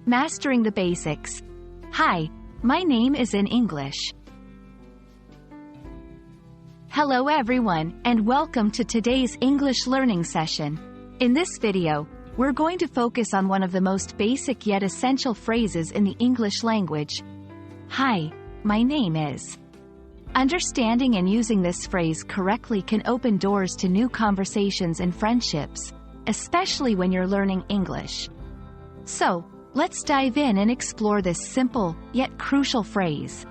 Mastering the basics. Hi, my name is in English. Hello everyone, and welcome to today's English learning session. In this video, we're going to focus on one of the most basic yet essential phrases in the English language. Hi, my name is. Understanding and using this phrase correctly can open doors to new conversations and friendships, especially when you're learning English. So, let's dive in and explore this simple, yet crucial phrase.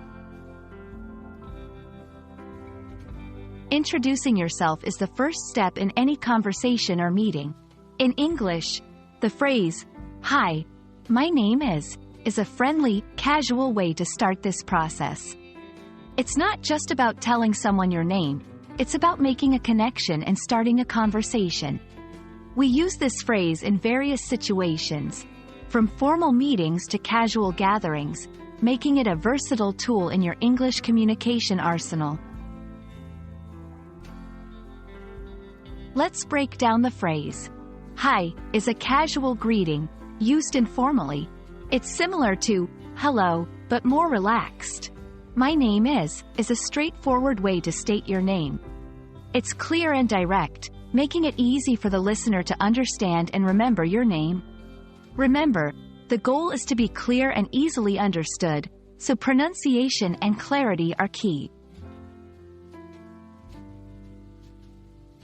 Introducing yourself is the first step in any conversation or meeting. In English, the phrase, "Hi, my name is a friendly, casual way to start this process. It's not just about telling someone your name, it's about making a connection and starting a conversation. We use this phrase in various situations, from formal meetings to casual gatherings, making it a versatile tool in your English communication arsenal. Let's break down the phrase. Hi is a casual greeting, used informally. It's similar to hello, but more relaxed. My name is a straightforward way to state your name. It's clear and direct, making it easy for the listener to understand and remember your name. Remember, the goal is to be clear and easily understood, so pronunciation and clarity are key.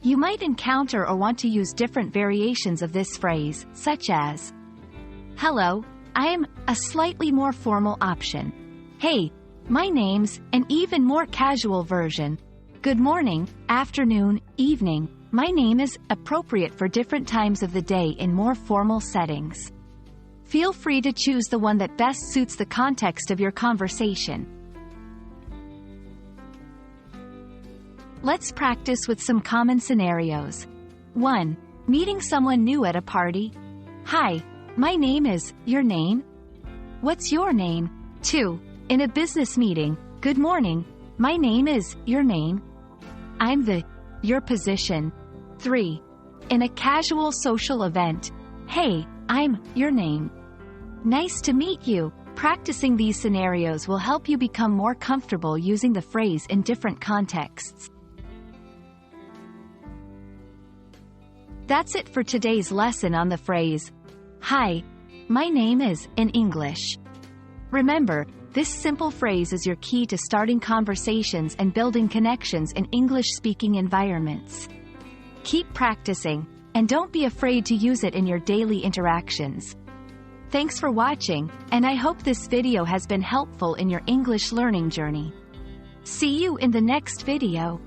You might encounter or want to use different variations of this phrase, such as, hello, I am a slightly more formal option. Hey, my name's an even more casual version. Good morning, afternoon, evening, my name is appropriate for different times of the day in more formal settings. Feel free to choose the one that best suits the context of your conversation. Let's practice with some common scenarios. 1. Meeting someone new at a party. Hi, my name is. Your name? What's your name? 2. In a business meeting. Good morning, my name is. Your name? I'm the. Your position. 3. In a casual social event. Hey, I'm. Your name? Nice to meet you. Practicing these scenarios will help you become more comfortable using the phrase in different contexts. That's it for today's lesson on the phrase, Hi, my name is, in English. Remember, this simple phrase is your key to starting conversations and building connections in English-speaking environments. Keep practicing, and don't be afraid to use it in your daily interactions. Thanks for watching, and I hope this video has been helpful in your English learning journey. See you in the next video.